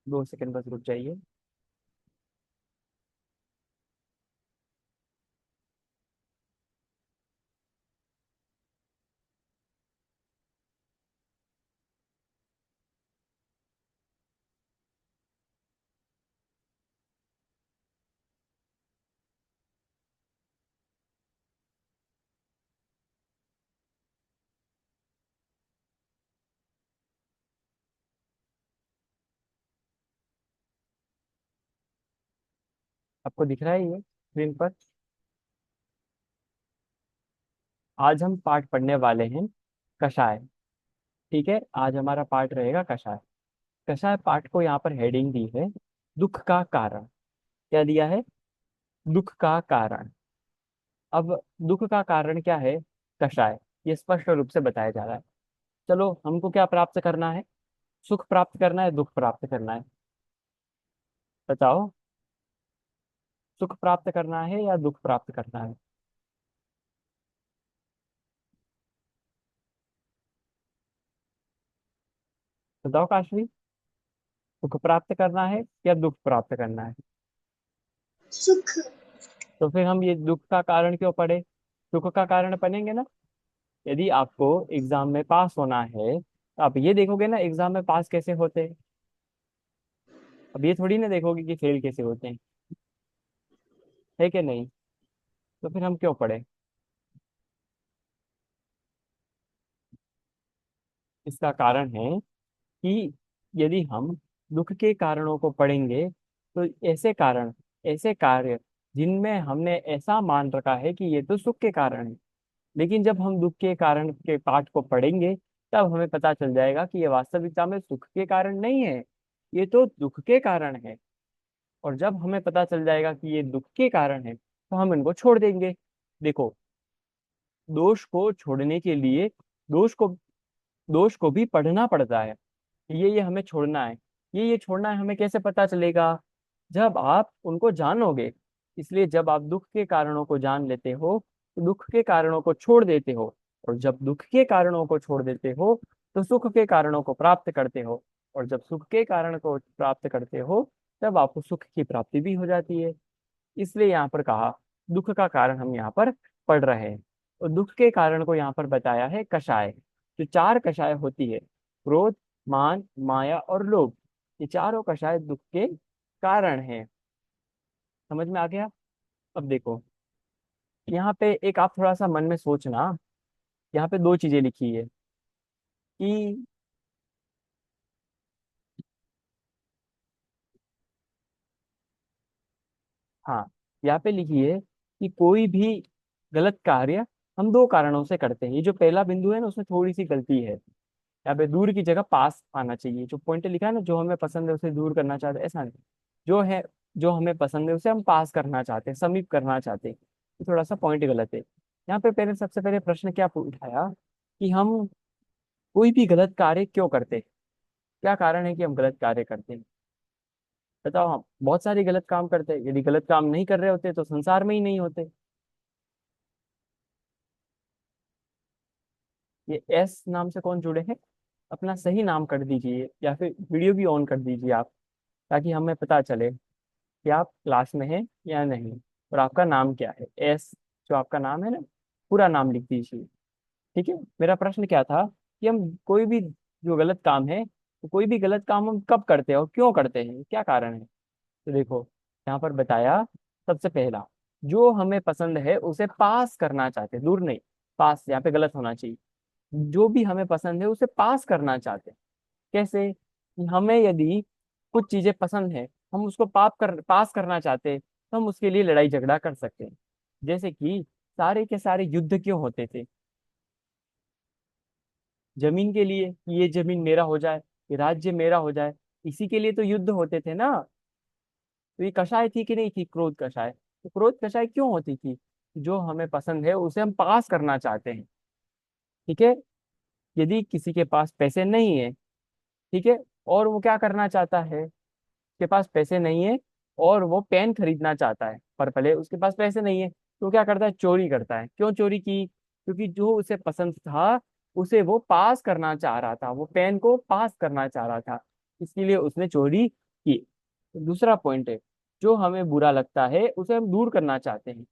2 second बस रुक जाइए। आपको दिख रहा है ये स्क्रीन पर? आज हम पाठ पढ़ने वाले हैं कषाय। ठीक है, आज हमारा पाठ रहेगा कषाय। कषाय पाठ को यहाँ पर हेडिंग दी है दुख का कारण। क्या दिया है? दुख का कारण। अब दुख का कारण क्या है? कषाय। ये स्पष्ट रूप से बताया जा रहा है। चलो, हमको क्या प्राप्त करना है? सुख प्राप्त करना है, दुख प्राप्त करना है? बताओ। सुख प्राप्त करना है या दुख प्राप्त करना है? बताओ काशवी। सुख प्राप्त करना है या दुख प्राप्त करना है? सुख। तो फिर हम ये दुख का कारण क्यों पढ़े? सुख का कारण बनेंगे ना। यदि आपको एग्जाम में पास होना है तो आप ये देखोगे ना एग्जाम में पास कैसे होते हैं। अब ये थोड़ी ना देखोगे कि फेल कैसे होते हैं। है कि नहीं? तो फिर हम क्यों पढ़े? इसका कारण है कि यदि हम दुख के कारणों को पढ़ेंगे तो ऐसे कारण, ऐसे कार्य जिनमें हमने ऐसा मान रखा है कि ये तो सुख के कारण है, लेकिन जब हम दुख के कारण के पाठ को पढ़ेंगे तब हमें पता चल जाएगा कि ये वास्तविकता में सुख के कारण नहीं है, ये तो दुख के कारण है। और जब हमें पता चल जाएगा कि ये दुख के कारण है तो हम इनको छोड़ देंगे। देखो, दोष को छोड़ने के लिए दोष को दोष को भी पढ़ना पड़ता है। ये हमें छोड़ना है। ये छोड़ना है, हमें कैसे पता चलेगा? जब आप उनको जानोगे। इसलिए जब आप दुख के कारणों को जान लेते हो तो दुख के कारणों को छोड़ देते हो। और जब दुख के कारणों को छोड़ देते हो तो सुख के कारणों को प्राप्त करते हो। और जब सुख के कारण को प्राप्त करते हो तब आपको सुख की प्राप्ति भी हो जाती है। इसलिए यहाँ पर कहा दुख का कारण हम यहाँ पर पढ़ रहे हैं। और दुख के कारण को यहाँ पर बताया है कषाय। जो 4 कषाय होती है, क्रोध, मान, माया और लोभ, ये चारों कषाय दुख के कारण हैं। समझ में आ गया? अब देखो, यहाँ पे एक आप थोड़ा सा मन में सोचना। यहाँ पे 2 चीजें लिखी है कि हाँ, यहाँ पे लिखी है कि कोई भी गलत कार्य हम 2 कारणों से करते हैं। ये जो पहला बिंदु है ना, उसमें थोड़ी सी गलती है। यहाँ पे दूर की जगह पास आना चाहिए। जो पॉइंट लिखा है ना, जो हमें पसंद है उसे दूर करना चाहते हैं, ऐसा नहीं। जो है, जो हमें पसंद है उसे हम पास करना चाहते हैं, समीप करना चाहते हैं। ये थोड़ा सा पॉइंट गलत है। यहाँ पे पहले, सबसे पहले प्रश्न क्या उठाया कि हम कोई भी गलत कार्य क्यों करते हैं? क्या कारण है कि हम गलत कार्य करते हैं? बताओ। हम बहुत सारे गलत काम करते हैं। यदि गलत काम नहीं कर रहे होते तो संसार में ही नहीं होते। ये एस नाम से कौन जुड़े हैं? अपना सही नाम कर दीजिए या फिर वीडियो भी ऑन कर दीजिए आप, ताकि हमें पता चले कि आप क्लास में हैं या नहीं। और आपका नाम क्या है? एस, जो आपका नाम है ना, पूरा नाम लिख दीजिए। ठीक है। मेरा प्रश्न क्या था कि हम कोई भी जो गलत काम है, तो कोई भी गलत काम हम कब करते हैं और क्यों करते हैं, क्या कारण है? तो देखो, यहाँ पर बताया। सबसे पहला, जो हमें पसंद है उसे पास करना चाहते हैं, दूर नहीं। पास यहाँ पे गलत होना चाहिए। जो भी हमें पसंद है उसे पास करना चाहते हैं। कैसे? कि हमें यदि कुछ चीजें पसंद है, हम उसको पास करना चाहते हैं, तो हम उसके लिए लड़ाई झगड़ा कर सकते हैं। जैसे कि सारे के सारे युद्ध क्यों होते थे? जमीन के लिए, कि ये जमीन मेरा हो जाए, ये राज्य मेरा हो जाए। इसी के लिए तो युद्ध होते थे ना। तो ये कषाय थी कि नहीं थी? क्रोध कषाय। तो क्रोध कषाय क्यों होती थी? जो हमें पसंद है उसे हम पास करना चाहते हैं। ठीक है। यदि किसी के पास पैसे नहीं है, ठीक है, और वो क्या करना चाहता है, उसके पास पैसे नहीं है और वो पेन खरीदना चाहता है, पर पहले उसके पास पैसे नहीं है, तो क्या करता है? चोरी करता है। क्यों चोरी की? क्योंकि जो उसे पसंद था उसे वो पास करना चाह रहा था, वो पेन को पास करना चाह रहा था, इसके लिए उसने चोरी किए। तो दूसरा पॉइंट है, जो हमें बुरा लगता है उसे हम दूर करना चाहते हैं।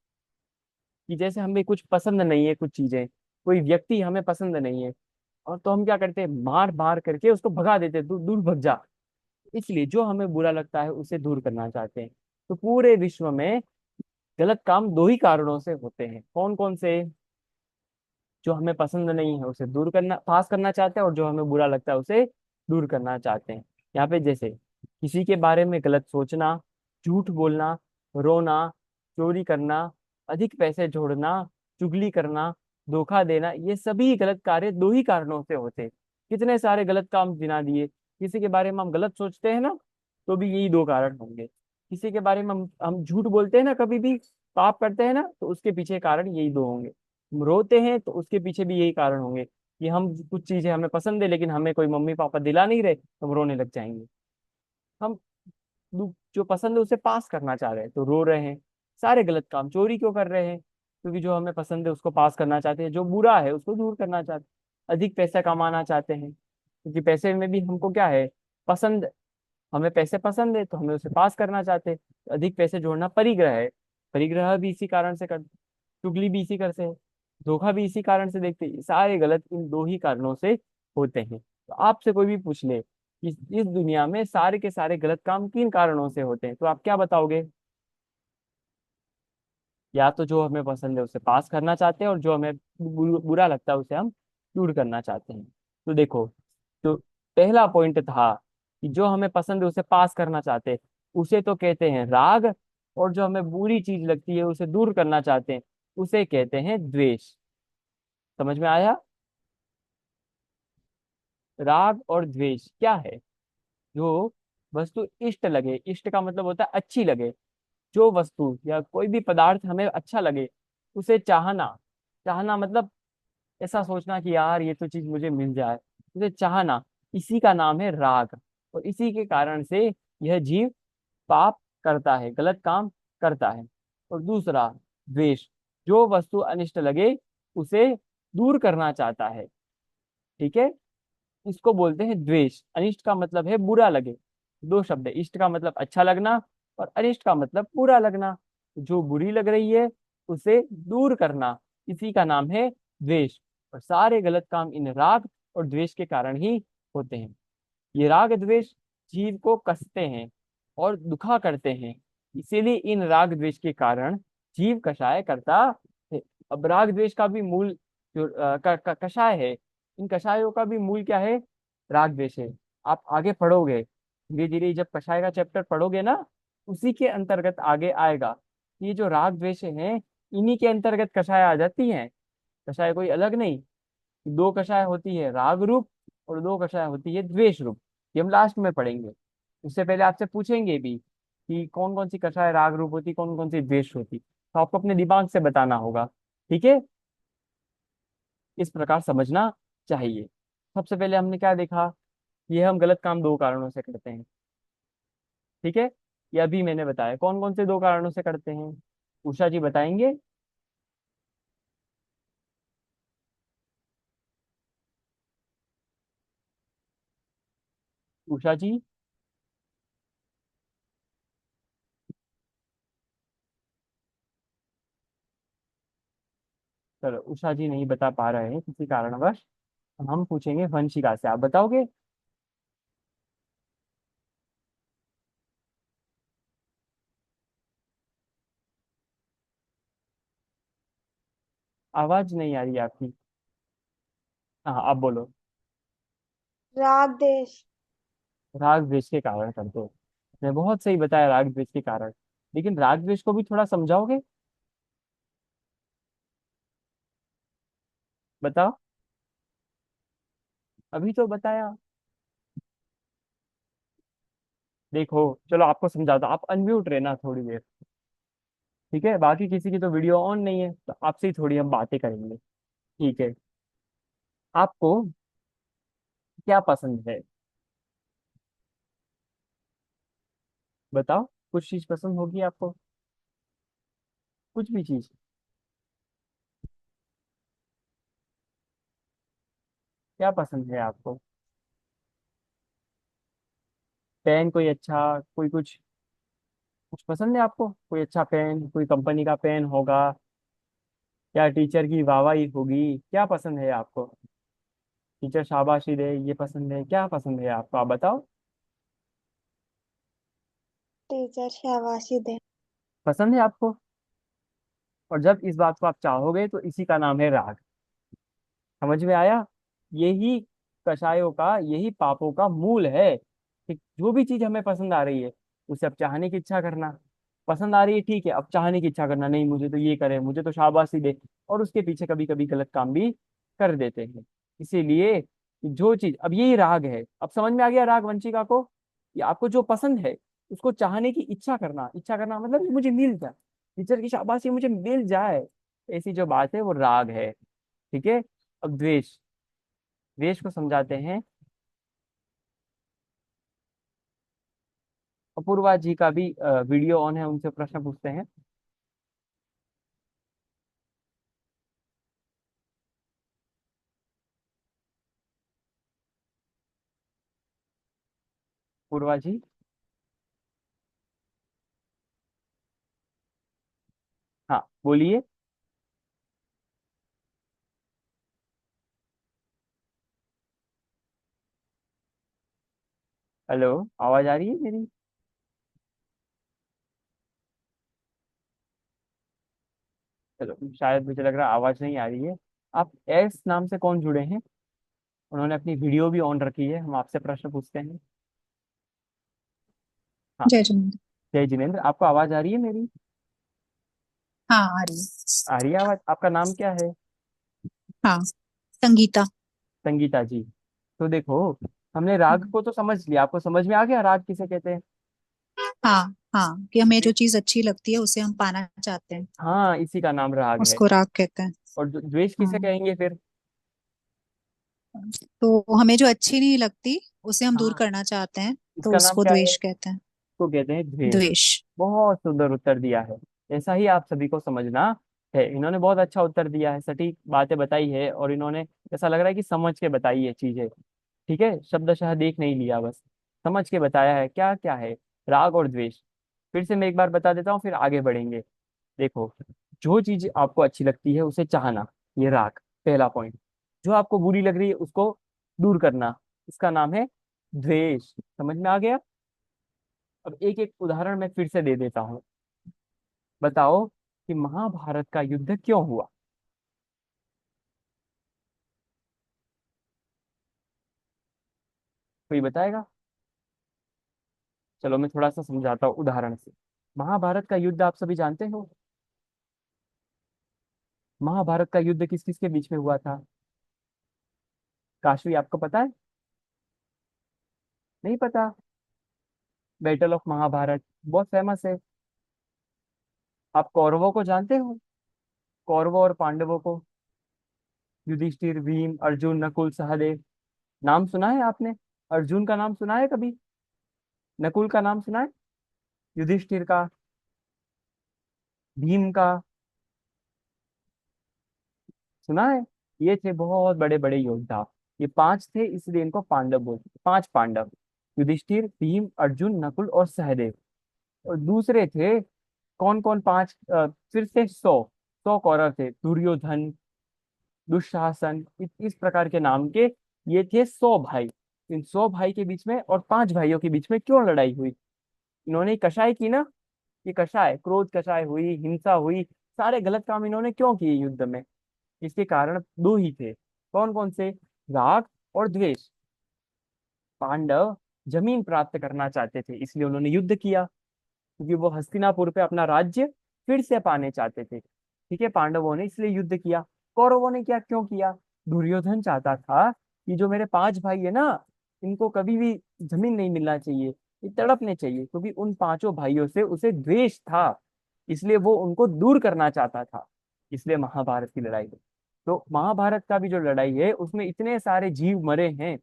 कि जैसे हमें कुछ पसंद नहीं है, कुछ चीजें, कोई व्यक्ति हमें पसंद नहीं है, और तो हम क्या करते हैं, मार मार करके उसको भगा देते हैं, दूर दूर भग जा। इसलिए जो हमें बुरा लगता है उसे दूर करना चाहते हैं। तो पूरे विश्व में गलत काम दो ही कारणों से होते हैं। कौन कौन से? जो हमें पसंद नहीं है उसे दूर करना, पास करना चाहते हैं, और जो हमें बुरा लगता है उसे दूर करना चाहते हैं। यहाँ पे जैसे किसी के बारे में गलत सोचना, झूठ बोलना, रोना, चोरी करना, अधिक पैसे जोड़ना, चुगली करना, धोखा देना, ये सभी गलत कार्य दो ही कारणों से होते हैं। कितने सारे गलत काम गिना दिए। किसी के बारे में हम गलत सोचते हैं ना, तो भी यही दो कारण होंगे। किसी के बारे में हम झूठ बोलते हैं ना, कभी भी पाप करते हैं ना, तो उसके पीछे कारण यही दो होंगे। हम रोते हैं तो उसके पीछे भी यही कारण होंगे कि हम कुछ चीजें हमें पसंद है लेकिन हमें कोई मम्मी पापा दिला नहीं रहे, तो हम रोने लग जाएंगे। हम जो पसंद है उसे पास करना चाह रहे हैं तो रो रहे हैं। सारे गलत काम, चोरी क्यों कर रहे हैं? क्योंकि जो हमें पसंद है उसको पास करना चाहते हैं, जो बुरा है उसको दूर करना चाहते हैं। अधिक पैसा कमाना चाहते हैं, क्योंकि पैसे में भी हमको क्या है, पसंद। हमें पैसे पसंद है तो हमें उसे पास करना चाहते हैं। अधिक पैसे जोड़ना परिग्रह है, परिग्रह भी इसी कारण से कर, चुगली भी इसी कर से है, धोखा भी इसी कारण से देखते हैं। सारे गलत इन दो ही कारणों से होते हैं। तो आपसे कोई भी पूछ ले कि इस दुनिया में सारे के सारे गलत काम किन कारणों से होते हैं, तो आप क्या बताओगे? या तो जो हमें पसंद है उसे पास करना चाहते हैं, और जो हमें बुरा लगता है उसे हम दूर करना चाहते हैं। तो देखो, जो पहला पॉइंट था कि जो हमें पसंद है उसे पास करना चाहते हैं, उसे तो कहते हैं राग। और जो हमें बुरी चीज लगती है उसे दूर करना चाहते हैं, उसे कहते हैं द्वेष। समझ में आया? राग और द्वेष क्या है? जो वस्तु इष्ट लगे, इष्ट का मतलब होता है अच्छी लगे। जो वस्तु या कोई भी पदार्थ हमें अच्छा लगे उसे चाहना। चाहना मतलब ऐसा सोचना कि यार ये तो चीज मुझे मिल जाए, उसे चाहना, इसी का नाम है राग। और इसी के कारण से यह जीव पाप करता है, गलत काम करता है। और दूसरा, द्वेष, जो वस्तु अनिष्ट लगे उसे दूर करना चाहता है। ठीक है, इसको बोलते हैं द्वेष। अनिष्ट का मतलब है बुरा लगे। दो शब्द है, इष्ट का मतलब अच्छा लगना, और अनिष्ट का मतलब बुरा लगना। जो बुरी लग रही है उसे दूर करना, इसी का नाम है द्वेष। और सारे गलत काम इन राग और द्वेष के कारण ही होते हैं। ये राग द्वेष जीव को कसते हैं और दुखा करते हैं। इसीलिए इन राग द्वेष के कारण जीव कषाय करता है। अब राग द्वेष का भी मूल जो कषाय है, इन कषायों का भी मूल क्या है? राग द्वेष है। आप आगे पढ़ोगे, धीरे धीरे जब कषाय का चैप्टर पढ़ोगे ना, उसी के अंतर्गत आगे आएगा। ये जो राग द्वेष है, इन्हीं के अंतर्गत कषाय आ जाती हैं। कषाय कोई अलग नहीं। दो कषाय होती है राग रूप, और दो कषाय होती है द्वेष रूप। ये हम लास्ट में पढ़ेंगे। उससे पहले आपसे पूछेंगे भी कि कौन कौन सी कषाय राग रूप होती, कौन कौन सी द्वेष होती, तो आपको अपने दिमाग से बताना होगा। ठीक है, इस प्रकार समझना चाहिए। सबसे पहले हमने क्या देखा? ये हम गलत काम दो कारणों से करते हैं। ठीक है, ये अभी मैंने बताया कौन कौन से दो कारणों से करते हैं। उषा जी बताएंगे? उषा जी? चलो, उषा जी नहीं बता पा रहे हैं किसी कारणवश। हम पूछेंगे वंशिका से, आप बताओगे? आवाज नहीं आ रही है आपकी। हाँ, आप बोलो। राग देश। राग द्वेष के कारण करते हो। मैं बहुत सही बताया, राग द्वेष के कारण। लेकिन राग द्वेष को भी थोड़ा समझाओगे? बताओ। अभी तो बताया। देखो, चलो आपको समझाता हूं। आप अनम्यूट रहना थोड़ी देर। ठीक है, बाकी किसी की तो वीडियो ऑन नहीं है, तो आपसे ही थोड़ी हम बातें करेंगे। ठीक है, आपको क्या पसंद है? बताओ। कुछ चीज पसंद होगी आपको, कुछ भी चीज। क्या पसंद है आपको? पेन कोई अच्छा, कोई कुछ कुछ पसंद है आपको? कोई अच्छा पेन, कोई कंपनी का पेन होगा, या टीचर की वाहवाही होगी, क्या पसंद है आपको? टीचर शाबाशी दे, ये पसंद है? क्या पसंद है आपको, आप बताओ। टीचर शाबाशी दे। पसंद है आपको? और जब इस बात को आप चाहोगे तो इसी का नाम है राग। समझ में आया? यही कषायों का, यही पापों का मूल है कि जो भी चीज हमें पसंद आ रही है उसे अब चाहने की इच्छा करना। पसंद आ रही है, ठीक है, अब चाहने की इच्छा करना, नहीं मुझे तो ये करे, मुझे तो शाबाशी दे, और उसके पीछे कभी कभी गलत काम भी कर देते हैं। इसीलिए जो चीज, अब यही राग है, अब समझ में आ गया राग वंचिका को, कि आपको जो पसंद है उसको चाहने की इच्छा करना। इच्छा करना मतलब कि मुझे मिल जाए, टीचर की शाबाशी मुझे मिल जाए, ऐसी जो बात है वो राग है। ठीक है। अब द्वेष, द्वेष को समझाते हैं। अपूर्वा जी का भी वीडियो ऑन है, उनसे प्रश्न पूछते हैं। पूर्वा जी, हाँ बोलिए। हेलो, आवाज आ रही है मेरी? चलो, शायद मुझे लग रहा है आवाज नहीं आ रही है। आप एस नाम से कौन जुड़े हैं? उन्होंने अपनी वीडियो भी ऑन रखी है, हम आपसे प्रश्न पूछते हैं। हाँ। जय जिनेन्द्र। जय जिनेन्द्र, आपको आवाज आ रही है मेरी? हाँ आ रही है। आ रही है आवाज। आपका नाम क्या है? हाँ, संगीता। संगीता जी। तो देखो, हमने राग को तो समझ लिया, आपको समझ में आ गया राग किसे कहते हैं? हाँ हाँ, कि हमें जो चीज अच्छी लगती है उसे हम पाना चाहते हैं, हाँ, इसी का नाम राग है। उसको राग कहते हैं। और द्वेष किसे हाँ, कहेंगे फिर? तो हमें जो अच्छी नहीं लगती उसे हम दूर हाँ, करना चाहते हैं, तो इसका नाम उसको क्या है? द्वेष कहते हैं। को कहते हैं द्वेष। द्वेष। बहुत सुंदर उत्तर दिया है। ऐसा ही आप सभी को समझना है। इन्होंने बहुत अच्छा उत्तर दिया है, सटीक बातें बताई है, और इन्होंने ऐसा लग रहा है कि समझ के बताई है चीजें। ठीक है, शब्दशः देख नहीं लिया, बस समझ के बताया है क्या क्या है राग और द्वेष। फिर से मैं एक बार बता देता हूँ, फिर आगे बढ़ेंगे। देखो, जो चीज आपको अच्छी लगती है उसे चाहना, ये राग, पहला पॉइंट। जो आपको बुरी लग रही है उसको दूर करना, इसका नाम है द्वेष। समझ में आ गया? अब एक एक उदाहरण मैं फिर से दे देता हूँ। बताओ कि महाभारत का युद्ध क्यों हुआ? कोई बताएगा? चलो मैं थोड़ा सा समझाता हूँ उदाहरण से। महाभारत का युद्ध आप सभी जानते हो। महाभारत का युद्ध किस किस के बीच में हुआ था? काशवी, आपको पता है? नहीं पता? बैटल ऑफ महाभारत बहुत फेमस है। आप कौरवों को जानते हो? कौरवों और पांडवों को, युधिष्ठिर, भीम, अर्जुन, नकुल, सहदेव। नाम सुना है आपने? अर्जुन का नाम सुना है कभी? नकुल का नाम सुना है? युधिष्ठिर का, भीम का सुना है? ये थे बहुत बड़े बड़े योद्धा। ये पांच थे, इसलिए इनको पांडव बोलते, पांच पांडव। युधिष्ठिर, भीम, अर्जुन, नकुल और सहदेव। और दूसरे थे कौन कौन? पांच फिर से 100 कौरव थे। दुर्योधन, दुशासन, इस प्रकार के नाम के ये थे 100 भाई। इन 100 भाई के बीच में और 5 भाइयों के बीच में क्यों लड़ाई हुई? इन्होंने कषाय की ना। ये कषाय, क्रोध कषाय हुई, हिंसा हुई, सारे गलत काम इन्होंने क्यों किए युद्ध में? इसके कारण दो ही थे। कौन कौन से? राग और द्वेष। पांडव जमीन प्राप्त करना चाहते थे, इसलिए उन्होंने युद्ध किया, क्योंकि वो हस्तिनापुर पे अपना राज्य फिर से पाने चाहते थे। ठीक है, पांडवों ने इसलिए युद्ध किया। कौरवों ने क्या क्यों किया? दुर्योधन चाहता था कि जो मेरे 5 भाई है ना, इनको कभी भी जमीन नहीं मिलना चाहिए, ये तड़पने चाहिए, क्योंकि उन 5 भाइयों से उसे द्वेष था, इसलिए वो उनको दूर करना चाहता था। इसलिए महाभारत की लड़ाई हुई। तो महाभारत का भी जो लड़ाई है उसमें इतने सारे जीव मरे हैं,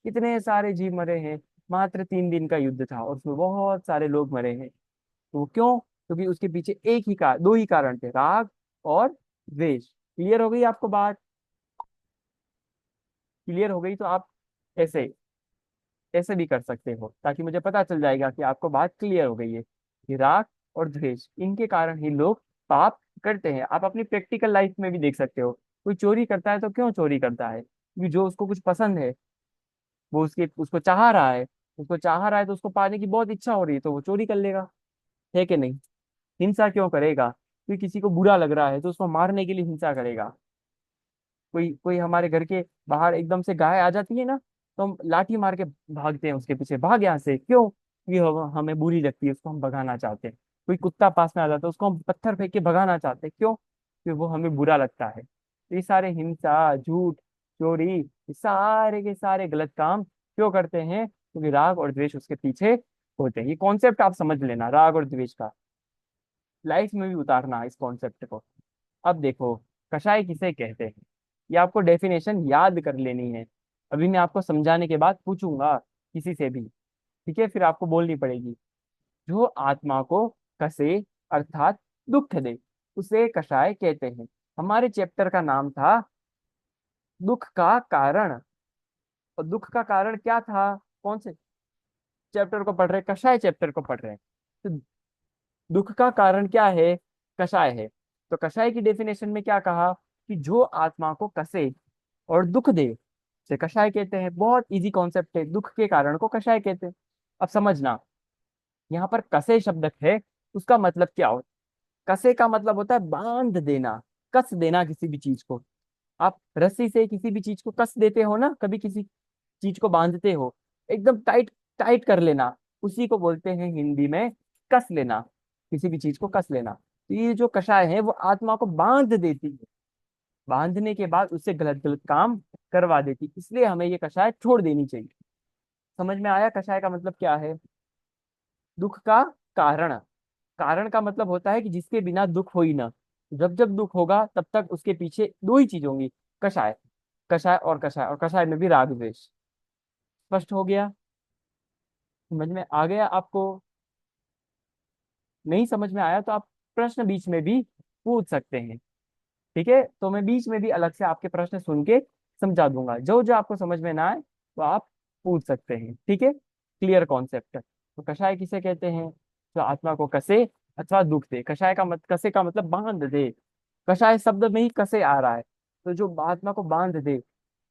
इतने सारे जीव मरे हैं। मात्र 3 दिन का युद्ध था और उसमें बहुत सारे लोग मरे हैं। तो क्यों? क्योंकि उसके पीछे एक ही दो ही कारण थे, राग और द्वेष। क्लियर हो गई आपको बात? क्लियर हो गई तो आप ऐसे ऐसे भी कर सकते हो, ताकि मुझे पता चल जाएगा कि आपको बात क्लियर हो गई है कि राग और द्वेष इनके कारण ही लोग पाप करते हैं। आप अपनी प्रैक्टिकल लाइफ में भी देख सकते हो, कोई चोरी करता है तो क्यों चोरी करता है? क्योंकि जो उसको कुछ पसंद है, वो उसको चाह रहा है, उसको चाह रहा है तो उसको पाने की बहुत इच्छा हो रही है, तो वो चोरी कर लेगा। है कि नहीं? हिंसा क्यों करेगा? क्योंकि किसी को बुरा लग रहा है तो उसको मारने के लिए हिंसा करेगा। कोई कोई हमारे घर के बाहर एकदम से गाय आ जाती है ना, तो हम लाठी मार के भागते हैं उसके पीछे, भाग यहाँ से, क्यों? क्योंकि हमें बुरी लगती है, उसको हम भगाना चाहते हैं। कोई कुत्ता पास में आ जाता है, उसको हम पत्थर फेंक के भगाना चाहते हैं, क्यों? क्योंकि वो हमें बुरा लगता है। तो ये सारे हिंसा, झूठ, चोरी, ये सारे के सारे गलत काम क्यों करते हैं? क्योंकि राग और द्वेष उसके पीछे होते हैं। ये कॉन्सेप्ट आप समझ लेना, राग और द्वेष का लाइफ में भी उतारना इस कॉन्सेप्ट को। अब देखो, कषाय किसे कहते हैं, ये आपको डेफिनेशन याद कर लेनी है। अभी मैं आपको समझाने के बाद पूछूंगा किसी से भी, ठीक है? फिर आपको बोलनी पड़ेगी। जो आत्मा को कसे, अर्थात दुख दे, उसे कषाय कहते हैं। हमारे चैप्टर का नाम था दुख का कारण। और दुख का कारण क्या था? कौन से चैप्टर को पढ़ रहे हैं? कषाय चैप्टर को पढ़ रहे हैं। तो दुख का कारण क्या है? कषाय है। तो कषाय की डेफिनेशन में क्या कहा कि जो आत्मा को कसे और दुख दे, से कषाय कहते हैं। बहुत इजी कॉन्सेप्ट है, दुख के कारण को कषाय कहते हैं। अब समझना, यहाँ पर कसे शब्द है, उसका मतलब क्या होता है? कसे का मतलब होता है बांध देना, कस देना किसी भी चीज को। आप रस्सी से किसी भी चीज को कस देते हो ना, कभी किसी चीज को बांधते हो, एकदम टाइट टाइट कर लेना, उसी को बोलते हैं हिंदी में कस लेना। किसी भी चीज को कस लेना। तो ये जो कषाय है वो आत्मा को बांध देती है, बांधने के बाद उससे गलत गलत काम करवा देती, इसलिए हमें ये कषाय छोड़ देनी चाहिए। समझ में आया कषाय का मतलब क्या है? दुख का कारण। कारण का मतलब होता है कि जिसके बिना दुख हो ही ना। जब जब दुख होगा तब तक उसके पीछे दो ही चीज होंगी, कषाय। कषाय और कषाय, और कषाय में भी राग द्वेष। स्पष्ट हो गया? समझ में आ गया आपको? नहीं समझ में आया तो आप प्रश्न बीच में भी पूछ सकते हैं, ठीक है? तो मैं बीच में भी अलग से आपके प्रश्न सुन के समझा दूंगा। जो जो आपको समझ में ना आए तो आप पूछ सकते हैं, ठीक है? Clear concept. तो कषाय किसे कहते हैं? जो आत्मा को कसे अथवा दुख दे। कषाय का कसे का मतलब बांध दे। कषाय शब्द में ही कसे आ रहा है। तो जो आत्मा को बांध दे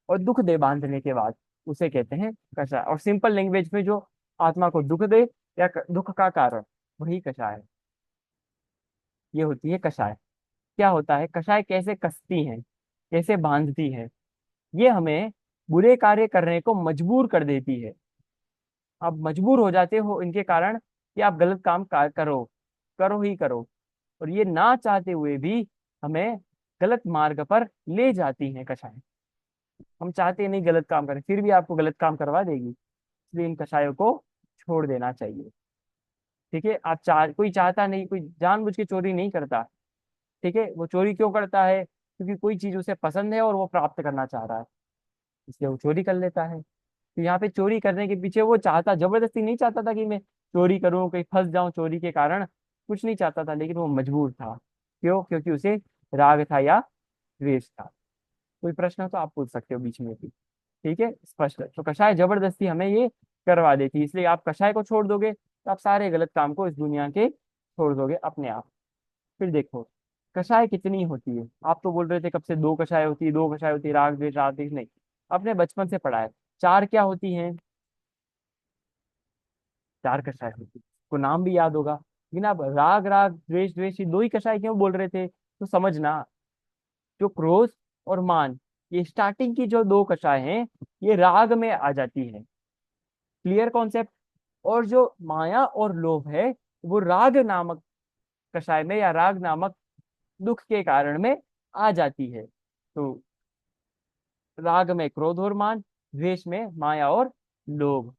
और दुख दे बांधने के बाद, उसे कहते हैं कषाय। और सिंपल लैंग्वेज में जो आत्मा को दुख दे या दुख का कारण, वही कषाय है। ये होती है कषाय। क्या होता है कषाय? कैसे कसती है, कैसे बांधती है? ये हमें बुरे कार्य करने को मजबूर कर देती है। आप मजबूर हो जाते हो इनके कारण कि आप गलत काम करो, करो ही करो। और ये ना चाहते हुए भी हमें गलत मार्ग पर ले जाती हैं कषाय। हम चाहते नहीं गलत काम करें, फिर भी आपको गलत काम करवा देगी। इसलिए इन कषायों को छोड़ देना चाहिए, ठीक है? कोई चाहता नहीं, कोई जानबूझ के चोरी नहीं करता, ठीक है? वो चोरी क्यों करता है? क्योंकि कोई चीज उसे पसंद है और वो प्राप्त करना चाह रहा है, इसलिए वो चोरी कर लेता है। तो यहाँ पे चोरी करने के पीछे वो चाहता, जबरदस्ती नहीं चाहता था कि मैं चोरी करूं, कहीं फंस जाऊं चोरी के कारण, कुछ नहीं चाहता था, लेकिन वो मजबूर था। क्यों? क्योंकि उसे राग था या द्वेष था। कोई प्रश्न हो तो आप पूछ सकते हो बीच में भी, ठीक है? स्पष्ट है। तो कषाय जबरदस्ती हमें ये करवा देती है, इसलिए आप कषाय को छोड़ दोगे तो आप सारे गलत काम को इस दुनिया के छोड़ दोगे अपने आप। फिर देखो, कषाय कितनी होती है? आप तो बोल रहे थे कब से दो कषाय होती है, दो कषाय होती है, राग द्वेष राग द्वेष। नहीं, आपने बचपन से पढ़ा है। चार क्या होती हैं? चार कषाय होती है, को नाम भी याद होगा। लेकिन आप राग राग द्वेष द्वेष ये दो ही कषाय क्यों बोल रहे थे? तो समझना, जो क्रोध और मान, ये स्टार्टिंग की जो दो कषाय हैं, ये राग में आ जाती है। Clear concept? और जो माया और लोभ है, वो राग नामक कषाय में या राग नामक दुख के कारण में आ जाती है। तो राग में क्रोध और मान, द्वेष में माया और लोभ।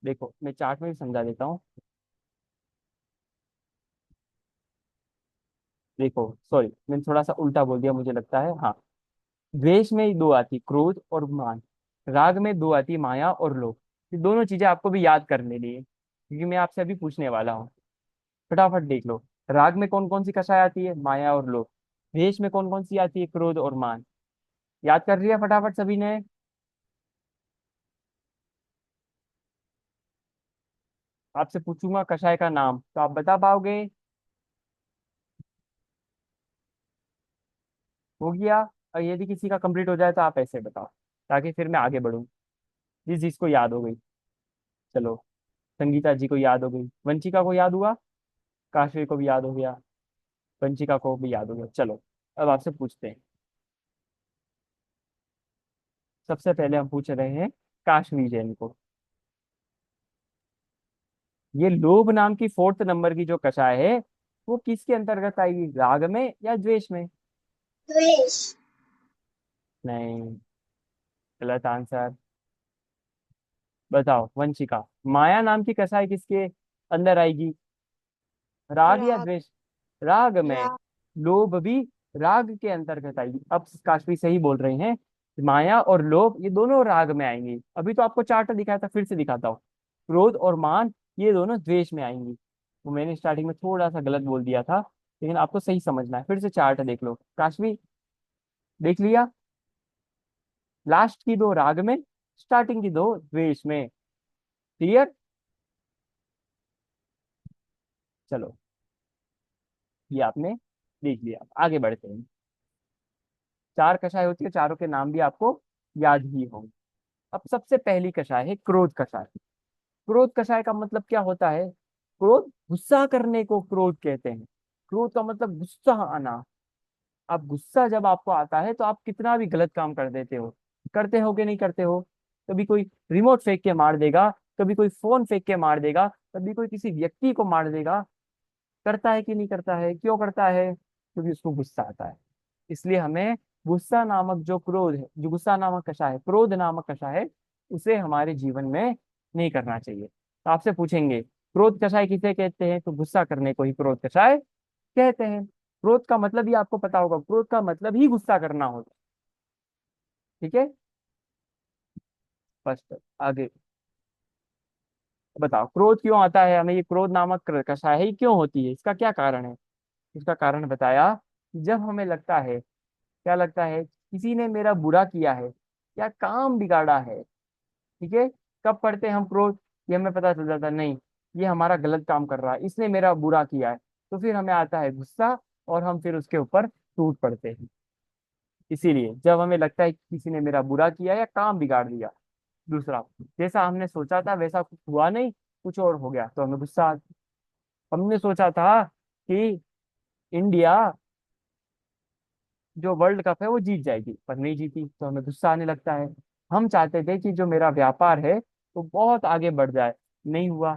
देखो मैं चार्ट में भी समझा देता हूँ। देखो सॉरी, मैंने थोड़ा सा उल्टा बोल दिया मुझे लगता है, हाँ। द्वेष में दो आती, क्रोध और मान। राग में दो आती, माया और लोभ। ये दोनों चीजें आपको भी याद कर लेनी है, क्योंकि मैं आपसे अभी पूछने वाला हूँ। फटाफट देख लो। राग में कौन कौन सी कषाय आती है? माया और लोभ। द्वेष में कौन कौन सी आती है? क्रोध और मान। याद कर लिया फटाफट सभी ने? आपसे पूछूंगा कषाय का नाम, तो आप बता पाओगे? हो गया। और यदि किसी का कंप्लीट हो जाए तो आप ऐसे बताओ, ताकि फिर मैं आगे बढ़ूं। जिस जिसको याद हो गई। चलो, संगीता जी को याद हो गई, वंशिका को याद हुआ, काशवी को भी याद हो गया, वंशिका को भी याद हो गया। चलो, अब आपसे पूछते हैं। सबसे पहले हम पूछ रहे हैं काशवी जैन को। ये लोभ नाम की फोर्थ नंबर की जो कषाय है, वो किसके अंतर्गत आएगी, राग में या द्वेष में? द्वेष। नहीं, गलत आंसर। बताओ वंशिका, माया नाम की कषाय किसके अंदर आएगी, राग या राग। द्वेष? राग में। राग। लोभ भी राग के अंतर्गत आएगी। अब काशवी सही बोल रहे हैं, माया और लोभ ये दोनों राग में आएंगी। अभी तो आपको चार्ट दिखाया था, फिर से दिखाता हूँ। क्रोध और मान ये दोनों द्वेष में आएंगी। वो मैंने स्टार्टिंग में थोड़ा सा गलत बोल दिया था, लेकिन आपको सही समझना है। फिर से चार्ट देख लो काशवी, देख लिया? लास्ट की दो राग में, स्टार्टिंग की दो द्वेष में। क्लियर? चलो, ये आपने देख लिया। आगे बढ़ते हैं। चार कषाय होती है, चारों के नाम भी आपको याद ही होंगे। अब सबसे पहली कषाय है क्रोध कषाय। क्रोध कषाय का मतलब क्या होता है? क्रोध, गुस्सा करने को क्रोध कहते हैं। क्रोध का मतलब गुस्सा आना। अब गुस्सा जब आपको आता है तो आप कितना भी गलत काम कर देते हो। करते हो कि नहीं करते हो? कभी कोई रिमोट फेंक के मार देगा, कभी कोई फोन फेंक के मार देगा, कभी कोई किसी व्यक्ति को मार देगा। करता है कि नहीं करता है? क्यों करता है? क्योंकि उसको गुस्सा आता है। इसलिए हमें गुस्सा नामक जो क्रोध है, जो गुस्सा नामक कषा है, क्रोध नामक कषा है, उसे हमारे जीवन में नहीं करना चाहिए। तो आपसे पूछेंगे क्रोध कषाय किसे कहते हैं, तो गुस्सा करने को ही क्रोध कषाय कहते हैं। क्रोध का मतलब ही आपको पता होगा, क्रोध का मतलब ही गुस्सा करना होता है। ठीक है, फर्स्ट आगे बताओ, क्रोध क्यों आता है हमें? ये क्रोध नामक कषाय ही क्यों होती है, इसका क्या कारण है? इसका कारण बताया कि जब हमें लगता है, क्या लगता है, किसी ने मेरा बुरा किया है या काम बिगाड़ा है। ठीक है, कब पढ़ते हैं हम क्रोध? ये हमें पता चल जाता है, नहीं, ये हमारा गलत काम कर रहा है, इसने मेरा बुरा किया है। तो फिर हमें आता है गुस्सा, और हम फिर उसके ऊपर टूट पड़ते हैं। इसीलिए जब हमें लगता है कि किसी ने मेरा बुरा किया या काम बिगाड़ दिया, दूसरा, जैसा हमने सोचा था वैसा कुछ हुआ नहीं, कुछ और हो गया, तो हमें गुस्सा हमने सोचा था कि इंडिया जो वर्ल्ड कप है वो जीत जाएगी, पर नहीं जीती, तो हमें गुस्सा आने लगता है। हम चाहते थे कि जो मेरा व्यापार है वो बहुत आगे बढ़ जाए, नहीं हुआ,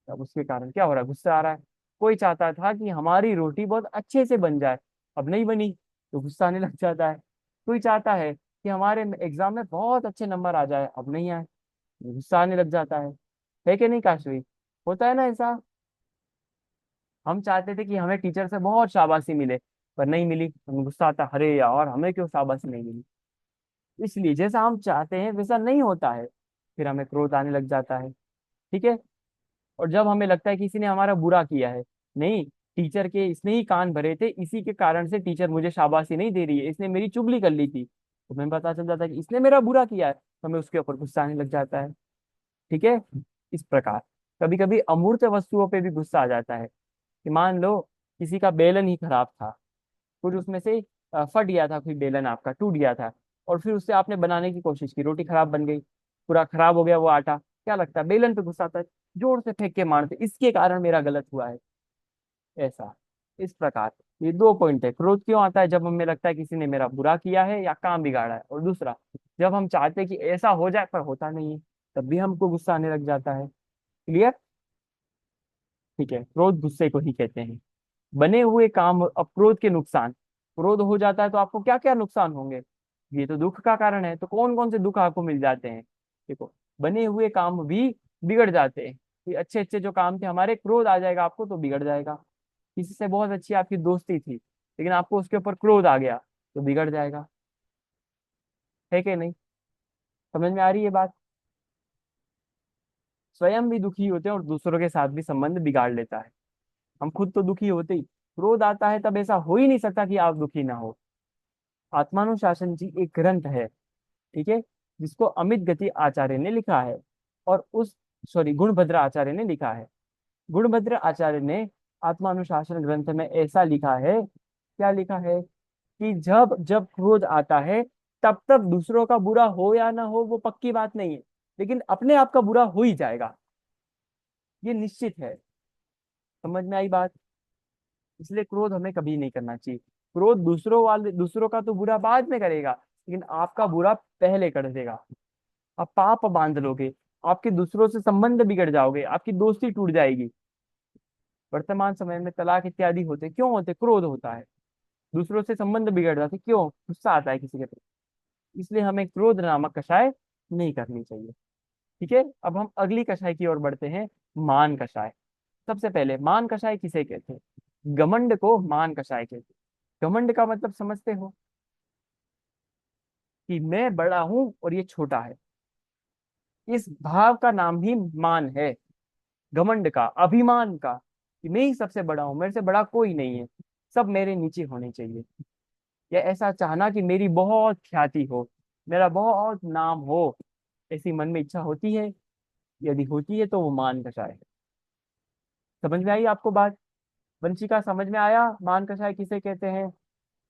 तब उसके कारण क्या हो रहा है, गुस्सा आ रहा है। कोई चाहता था कि हमारी रोटी बहुत अच्छे से बन जाए, अब नहीं बनी, तो गुस्सा आने लग जाता है। कोई चाहता है कि हमारे एग्जाम में बहुत अच्छे नंबर आ जाए, अब नहीं आए, तो गुस्सा आने लग जाता है कि नहीं काशवी? होता है ना ऐसा? हम चाहते थे कि हमें टीचर से बहुत शाबाशी मिले, पर नहीं मिली, हमें गुस्सा आता, अरे यार हमें क्यों शाबाशी नहीं मिली। इसलिए जैसा हम चाहते हैं वैसा नहीं होता है, फिर हमें क्रोध आने लग जाता है। ठीक है, और जब हमें लगता है कि किसी ने हमारा बुरा किया है, नहीं, टीचर के इसने ही कान भरे थे, इसी के कारण से टीचर मुझे शाबाशी नहीं दे रही है, इसने मेरी चुगली कर ली थी, तो हमें पता चल जाता है कि इसने मेरा बुरा किया है, तो हमें उसके ऊपर गुस्सा आने लग जाता है। ठीक है, इस प्रकार कभी कभी अमूर्त वस्तुओं पे भी गुस्सा आ जाता है। कि मान लो किसी का बेलन ही खराब था, कुछ उसमें से फट गया था, कोई बेलन आपका टूट गया था, और फिर उससे आपने बनाने की कोशिश की, रोटी खराब बन गई, पूरा खराब हो गया वो आटा, क्या लगता है, बेलन पे गुस्सा आता है, जोर से फेंक के मारते, इसके कारण मेरा गलत हुआ है। ऐसा, इस प्रकार ये दो पॉइंट है। क्रोध क्यों आता है? जब हमें लगता है किसी ने मेरा बुरा किया है या काम बिगाड़ा है, और दूसरा, जब हम चाहते हैं कि ऐसा हो जाए पर होता नहीं है, तब भी हमको गुस्सा आने लग जाता है। क्लियर? ठीक है, क्रोध गुस्से को ही कहते हैं। बने हुए काम, अब क्रोध के नुकसान, क्रोध हो जाता है तो आपको क्या क्या नुकसान होंगे? ये तो दुख का कारण है, तो कौन कौन से दुख आपको मिल जाते हैं? देखो, बने हुए काम भी बिगड़ जाते हैं। ये अच्छे अच्छे जो काम थे हमारे, क्रोध आ जाएगा आपको तो बिगड़ जाएगा। किसी से बहुत अच्छी आपकी दोस्ती थी, लेकिन आपको उसके ऊपर क्रोध आ गया, तो बिगड़ जाएगा। है कि नहीं? समझ में आ रही है बात? स्वयं भी दुखी होते हैं और दूसरों के साथ भी संबंध बिगाड़ लेता है। हम खुद तो दुखी होते ही, क्रोध आता है तब ऐसा हो ही नहीं सकता कि आप दुखी ना हो। आत्मानुशासन जी एक ग्रंथ है, ठीक है, जिसको अमित गति आचार्य ने लिखा है, और उस, सॉरी, गुणभद्र आचार्य ने लिखा है। गुणभद्र आचार्य ने आत्मानुशासन ग्रंथ में ऐसा लिखा है, क्या लिखा है, कि जब जब क्रोध आता है तब तब दूसरों का बुरा हो या ना हो वो पक्की बात नहीं है, लेकिन अपने आप का बुरा हो ही जाएगा, ये निश्चित है। समझ में आई बात? इसलिए क्रोध हमें कभी नहीं करना चाहिए। क्रोध दूसरों का तो बुरा बाद में करेगा, लेकिन आपका बुरा पहले कर देगा। आप पाप बांध लोगे, आपके दूसरों से संबंध बिगड़ जाओगे, आपकी दोस्ती टूट जाएगी। वर्तमान समय में तलाक इत्यादि होते क्यों होते? क्रोध होता है, दूसरों से संबंध बिगड़ जाते क्यों? गुस्सा आता है किसी के प्रति। इसलिए हमें क्रोध नामक कषाय नहीं करनी चाहिए। ठीक है, अब हम अगली कषाय की ओर बढ़ते हैं, मान कषाय। सबसे पहले मान कषाय किसे कहते हैं? घमंड को मान कषाय कहते हैं। घमंड का मतलब समझते हो, कि मैं बड़ा हूं और ये छोटा है। इस भाव का नाम ही मान है, घमंड का, अभिमान का, कि मैं ही सबसे बड़ा हूं, मेरे से बड़ा कोई नहीं है, सब मेरे नीचे होने चाहिए। या ऐसा चाहना कि मेरी बहुत ख्याति हो, मेरा बहुत नाम हो, ऐसी मन में इच्छा होती है? यदि होती है तो वो मान कषाय है। समझ में आई आपको बात? वंशिका समझ में आया मान कषाय किसे कहते हैं?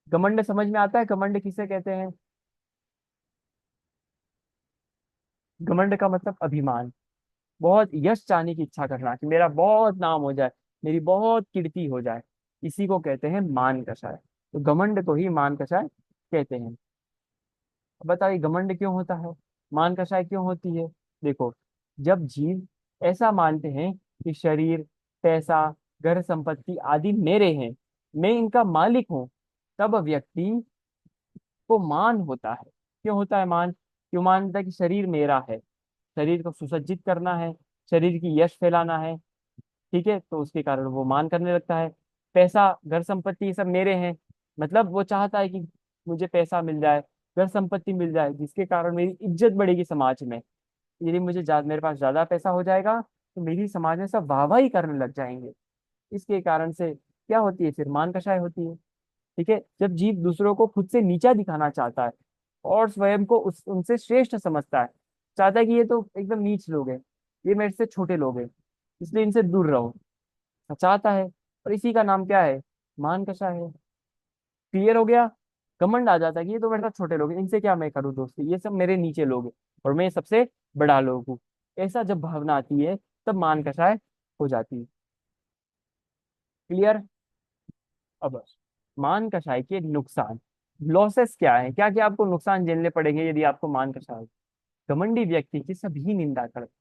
घमंड समझ में आता है घमंड किसे कहते हैं? घमंड का मतलब अभिमान, बहुत यश चाहने की इच्छा करना, कि मेरा बहुत नाम हो जाए, मेरी बहुत कीर्ति हो जाए, इसी को कहते हैं मान कषाय। तो घमंड को ही मान कषाय कहते हैं। अब बताइए घमंड क्यों होता है, मान कषाय क्यों होती है? देखो, जब जीव ऐसा मानते हैं कि शरीर, पैसा, घर संपत्ति आदि मेरे हैं, मैं इनका मालिक हूँ, तब व्यक्ति को मान होता है। क्यों होता है मान? क्यों मानता है कि शरीर मेरा है, शरीर को सुसज्जित करना है, शरीर की यश फैलाना है। ठीक है, तो उसके कारण वो मान करने लगता है। पैसा, घर संपत्ति, ये सब मेरे हैं, मतलब वो चाहता है कि मुझे पैसा मिल जाए, घर संपत्ति मिल जाए, जिसके कारण मेरी इज्जत बढ़ेगी समाज में। यदि मेरे पास ज्यादा पैसा हो जाएगा तो मेरी समाज में सब वाहवाही करने लग जाएंगे। इसके कारण से क्या होती है, फिर मान कषाय होती है। ठीक है, जब जीव दूसरों को खुद से नीचा दिखाना चाहता है और स्वयं को उनसे श्रेष्ठ समझता है, चाहता है कि ये तो एकदम नीच लोग हैं, ये मेरे से छोटे लोग हैं, इसलिए इनसे दूर रहो, चाहता है। और इसी का नाम क्या है? मान कषाय है। क्लियर हो गया? घमंड आ जाता है कि ये तो मेरे साथ छोटे लोग हैं, इनसे क्या मैं करूँ दोस्ती, ये सब मेरे नीचे लोग हैं और मैं सबसे बड़ा लोग हूँ। ऐसा जब भावना आती है तब मान कषाय हो जाती है। क्लियर? अब मान कषाय के नुकसान, लॉसेस क्या है, क्या क्या आपको नुकसान झेलने पड़ेंगे यदि आपको मान कषाय हो? घमंडी व्यक्ति की सभी निंदा करते,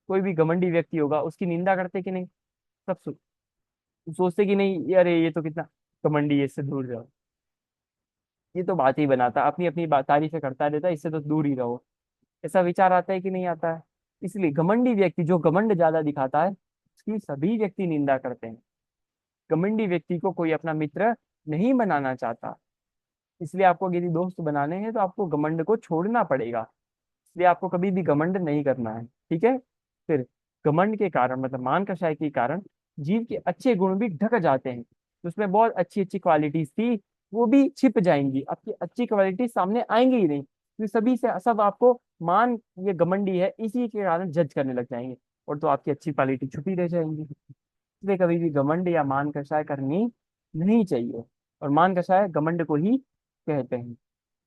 कोई भी घमंडी व्यक्ति होगा उसकी निंदा करते कि नहीं? सब सोचते कि नहीं, अरे ये तो कितना घमंडी है, इससे दूर जाओ, ये तो बात ही बनाता, अपनी अपनी बात तारीफें करता रहता है, इससे तो दूर ही रहो। ऐसा विचार आता है कि नहीं आता है? इसलिए घमंडी व्यक्ति जो घमंड ज्यादा दिखाता है उसकी सभी व्यक्ति निंदा करते हैं। घमंडी व्यक्ति को कोई अपना मित्र नहीं बनाना चाहता। इसलिए आपको यदि दोस्त बनाने हैं तो आपको घमंड को छोड़ना पड़ेगा। इसलिए आपको कभी भी घमंड नहीं करना है। ठीक है, फिर घमंड के कारण, मतलब मान कषाय के कारण, जीव के अच्छे गुण भी ढक जाते हैं। तो उसमें बहुत अच्छी अच्छी क्वालिटीज थी, वो भी छिप जाएंगी, आपकी अच्छी क्वालिटी सामने आएंगी ही नहीं, क्योंकि सभी से सब आपको मान, ये घमंडी है इसी के कारण जज करने लग जाएंगे, और तो आपकी अच्छी क्वालिटी छुपी रह जाएंगी। इसलिए कभी भी घमंड या मान कषाय करनी नहीं चाहिए। और मान कषाय घमंड को ही कहते हैं,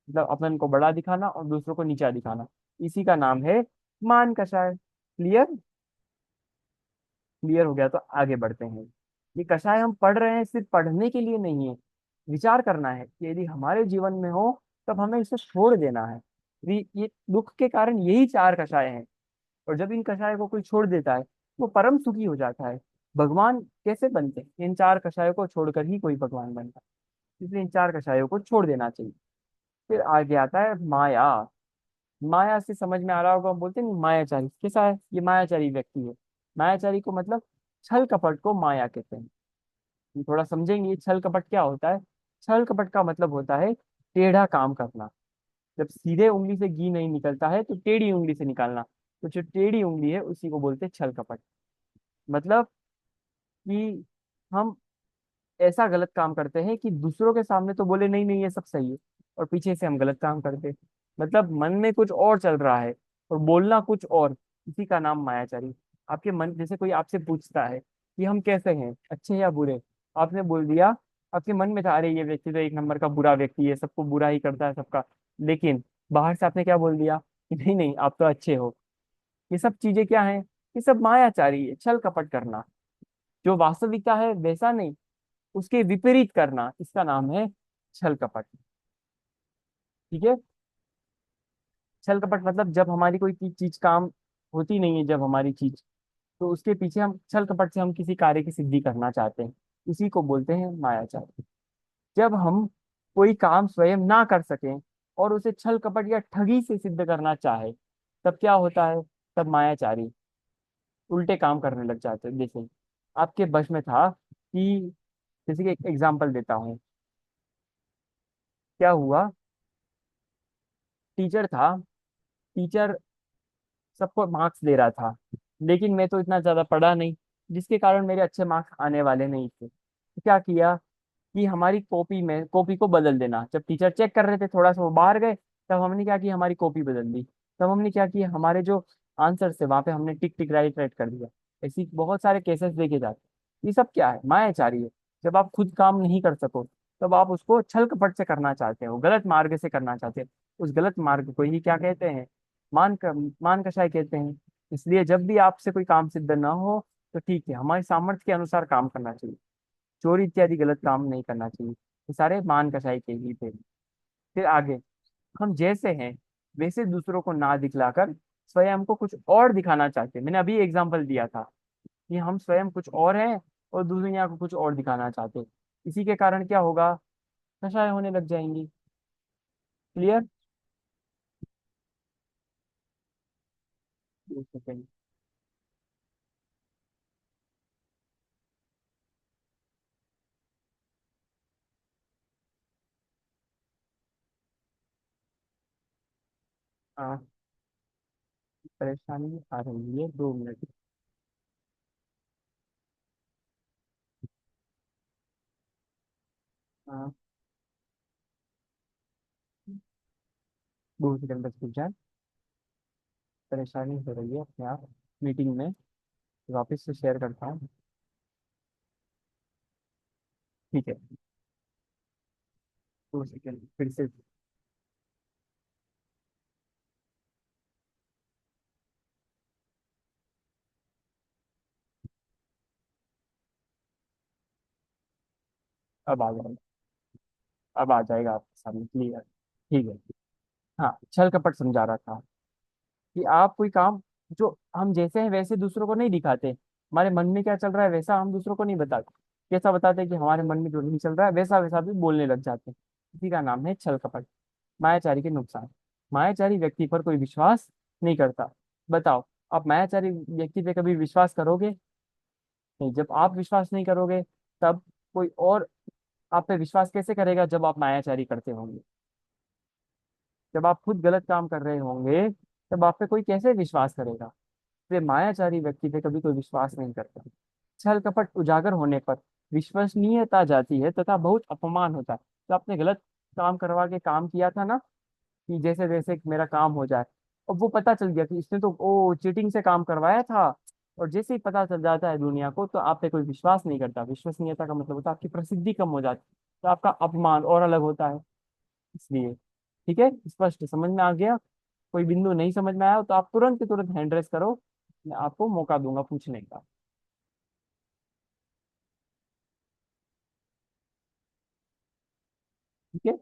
मतलब अपन को बड़ा दिखाना और दूसरों को नीचा दिखाना, इसी का नाम है मान कषाय। क्लियर? क्लियर हो गया तो आगे बढ़ते हैं। ये कषाय हम पढ़ रहे हैं सिर्फ पढ़ने के लिए नहीं है, विचार करना है कि यदि हमारे जीवन में हो तब हमें इसे छोड़ देना है। ये दुख के कारण यही चार कषाय हैं, और जब इन कषाय को कोई छोड़ देता है वो परम सुखी हो जाता है। भगवान कैसे बनते हैं? इन चार कषायों को छोड़कर ही कोई भगवान बनता है, इसलिए इन चार कषायों को छोड़ देना चाहिए। फिर आगे आता है माया। माया से समझ में आ रहा होगा, हम बोलते हैं मायाचारी कैसा है, ये मायाचारी व्यक्ति है। मायाचारी को मतलब छल कपट को माया कहते हैं। हम थोड़ा समझेंगे छल कपट क्या होता है। छल कपट का मतलब होता है टेढ़ा काम करना। जब सीधे उंगली से घी नहीं निकलता है तो टेढ़ी उंगली से निकालना, तो जो टेढ़ी उंगली है उसी को बोलते हैं छल कपट। मतलब कि हम ऐसा गलत काम करते हैं कि दूसरों के सामने तो बोले नहीं नहीं ये सब सही है, और पीछे से हम गलत काम करते हैं। मतलब मन में कुछ और चल रहा है और बोलना कुछ और, इसी का नाम मायाचारी। आपके मन, जैसे कोई आपसे पूछता है कि हम कैसे हैं, अच्छे या बुरे, आपने बोल दिया, आपके मन में था अरे ये व्यक्ति तो एक नंबर का बुरा व्यक्ति है, सबको बुरा ही करता है सबका, लेकिन बाहर से आपने क्या बोल दिया कि नहीं नहीं आप तो अच्छे हो। ये सब चीजें क्या है, ये सब मायाचारी है, छल कपट करना। जो वास्तविकता है वैसा नहीं, उसके विपरीत करना, इसका नाम है छल कपट। ठीक है। छल कपट मतलब जब हमारी कोई चीज काम होती नहीं है, जब हमारी चीज, तो उसके पीछे हम छल कपट से हम किसी कार्य की सिद्धि करना चाहते हैं, इसी को बोलते हैं मायाचार। जब हम कोई काम स्वयं ना कर सकें और उसे छल कपट या ठगी से सिद्ध करना चाहे, तब क्या होता है, तब मायाचारी उल्टे काम करने लग जाते हैं। जैसे आपके बस में था कि, जैसे कि एक एग्जांपल देता हूँ, क्या हुआ, टीचर था, टीचर सबको मार्क्स दे रहा था, लेकिन मैं तो इतना ज्यादा पढ़ा नहीं, जिसके कारण मेरे अच्छे मार्क्स आने वाले नहीं थे। तो क्या किया कि हमारी कॉपी में, कॉपी को बदल देना, जब टीचर चेक कर रहे थे थोड़ा सा वो बाहर गए, तब हमने क्या किया, हमारी कॉपी बदल दी। तब हमने क्या किया, हमारे जो आंसर थे वहां पे हमने टिक टिक राइट राइट कर दिया। ऐसी बहुत सारे केसेस देखे जाते हैं। ये सब क्या है, मायाचारी है। जब आप खुद काम नहीं कर सको, तब आप उसको छल कपट से करना चाहते हो, गलत मार्ग से करना चाहते हो। उस गलत मार्ग को ही क्या कहते हैं, मान कषाय कहते हैं। इसलिए जब भी आपसे कोई काम सिद्ध ना हो, तो ठीक है, हमारे सामर्थ्य के अनुसार काम करना चाहिए, चोरी इत्यादि गलत काम नहीं करना चाहिए। ये सारे मान कसाई के ही थे। फिर आगे, हम जैसे हैं वैसे दूसरों को ना दिखलाकर स्वयं को कुछ और दिखाना चाहते हैं। मैंने अभी एग्जांपल दिया था कि हम स्वयं कुछ और हैं और दुनिया को कुछ और दिखाना चाहते हैं। इसी के कारण क्या होगा, नशाएं होने लग जाएंगी। क्लियर। एक सेकेंड। हाँ, परेशानी आ रही है, 2 मिनट। हाँ, 2 सेकंड बस रुक जाए, परेशानी हो रही है अपने आप मीटिंग में, वापस से शेयर करता हूँ। ठीक है, 2 सेकंड फिर से। अब आ जाएगा, अब आ जाएगा आपके सामने क्लियर। ठीक है। हाँ, छल कपट समझा रहा था कि आप कोई काम, जो हम जैसे हैं वैसे दूसरों को नहीं दिखाते, हमारे मन में क्या चल रहा है वैसा हम दूसरों को नहीं बताते, कैसा बताते हैं कि हमारे मन में जो नहीं चल रहा है वैसा वैसा भी बोलने लग जाते हैं। इसी का नाम है छल कपट। मायाचारी के नुकसान, मायाचारी व्यक्ति पर कोई विश्वास नहीं करता। बताओ, आप मायाचारी व्यक्ति पे कभी विश्वास करोगे? नहीं। जब आप विश्वास नहीं करोगे, तब कोई और आप पे विश्वास कैसे करेगा, जब आप मायाचारी करते होंगे? जब आप खुद गलत काम कर रहे होंगे, तब आप पे कोई कैसे विश्वास करेगा? वे मायाचारी व्यक्ति पे कभी कोई विश्वास नहीं करता। छल कपट उजागर होने पर विश्वसनीयता जाती है तथा बहुत अपमान होता है। तो आपने गलत काम करवा के काम किया था ना, कि जैसे जैसे मेरा काम हो जाए, और वो पता चल गया कि इसने तो ओ चीटिंग से काम करवाया था, और जैसे ही पता चल जाता है दुनिया को, तो आप पे कोई विश्वास नहीं करता। विश्वसनीयता का मतलब होता है आपकी प्रसिद्धि कम हो जाती है, तो आपका अपमान और अलग होता है। इसलिए, ठीक है, स्पष्ट समझ में आ गया? कोई बिंदु नहीं समझ में आया हो तो आप तुरंत के तुरंत हैंड रेस करो, मैं आपको मौका दूंगा पूछने का। ठीक है,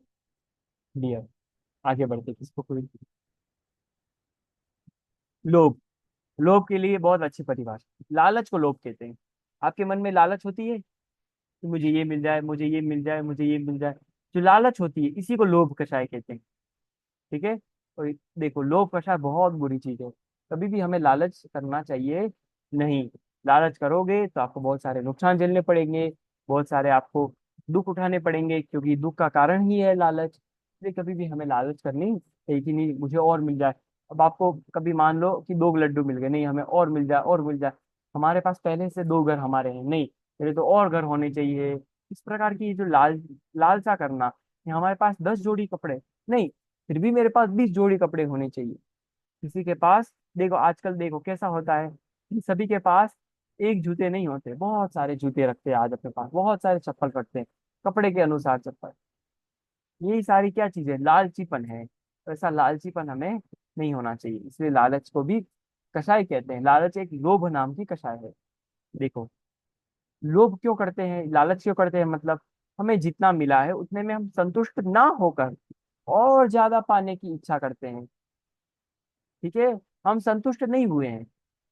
डियर, आगे बढ़ते किसको कोई। लोभ, लोभ के लिए बहुत अच्छी परिभाषा, लालच को लोभ कहते हैं। आपके मन में लालच होती है कि मुझे ये मिल जाए, मुझे ये मिल जाए, मुझे ये मिल जाए, जो लालच होती है इसी को लोभ कषाय कहते हैं। ठीक है। और देखो, लोभ कषाय बहुत बुरी चीज है, कभी भी हमें लालच करना चाहिए नहीं। लालच करोगे तो आपको बहुत सारे नुकसान झेलने पड़ेंगे, बहुत सारे आपको दुख उठाने पड़ेंगे, क्योंकि दुख का कारण ही है लालच। इसलिए कभी भी हमें लालच करनी चाहिए कि नहीं मुझे और मिल जाए। अब आपको कभी मान लो कि 2 लड्डू मिल गए, नहीं हमें और मिल जाए और मिल जाए। हमारे पास पहले से 2 घर हमारे हैं, नहीं मेरे तो और घर होने चाहिए। इस प्रकार की जो लालसा करना, कि हमारे पास 10 जोड़ी कपड़े, नहीं फिर भी मेरे पास 20 जोड़ी कपड़े होने चाहिए। किसी के पास देखो, आजकल देखो कैसा होता है इन सभी के पास एक जूते नहीं होते, बहुत सारे जूते रखते हैं आज अपने पास, बहुत सारे चप्पल रखते हैं, कपड़े के अनुसार चप्पल। यही सारी क्या चीजें, लालचीपन है। तो ऐसा लालचीपन हमें नहीं होना चाहिए, इसलिए लालच को भी कषाय कहते हैं। लालच एक लोभ नाम की कषाय है। देखो, लोभ क्यों करते हैं, लालच क्यों करते हैं, मतलब हमें जितना मिला है उतने में हम संतुष्ट ना होकर और ज्यादा पाने की इच्छा करते हैं। ठीक है, हम संतुष्ट नहीं हुए हैं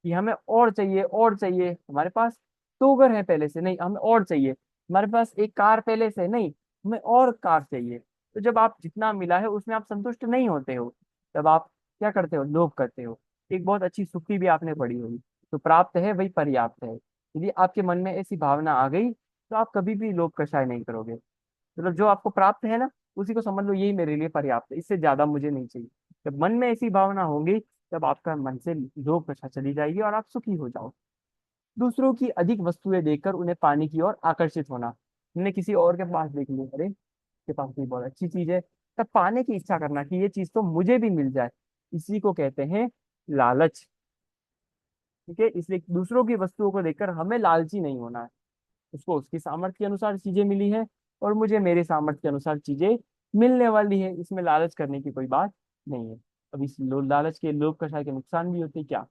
कि हमें और चाहिए और चाहिए। हमारे पास दो घर है पहले से, नहीं हमें और चाहिए। हमारे पास एक कार पहले से, नहीं हमें और कार चाहिए। तो जब आप जितना मिला है उसमें आप संतुष्ट नहीं होते हो, तब आप क्या करते हो, लोभ करते हो। एक बहुत अच्छी सुक्ति भी आपने पढ़ी होगी, तो प्राप्त है वही पर्याप्त है। यदि आपके मन में ऐसी भावना आ गई तो आप कभी भी लोभ कषाय नहीं करोगे। मतलब जो आपको प्राप्त है ना, उसी को समझ लो यही मेरे लिए पर्याप्त है, इससे ज्यादा मुझे नहीं चाहिए। जब मन में ऐसी भावना होगी, तब आपका मन से लोभ कषा चली जाएगी और आप सुखी हो जाओ। दूसरों की अधिक वस्तुएं देखकर उन्हें पाने की ओर आकर्षित होना। हमने किसी और के पास देख लिया, अरे के पास भी बहुत अच्छी चीज है, तब पाने की इच्छा करना कि ये चीज तो मुझे भी मिल जाए, इसी को कहते हैं लालच। ठीक है, इसलिए दूसरों की वस्तुओं को देखकर हमें लालची नहीं होना है। उसको उसकी सामर्थ्य के अनुसार चीजें मिली है, और मुझे मेरे सामर्थ्य के अनुसार चीजें मिलने वाली है, इसमें लालच करने की कोई बात नहीं है। अब इस लालच के लोभ कषाय के नुकसान भी होते हैं क्या।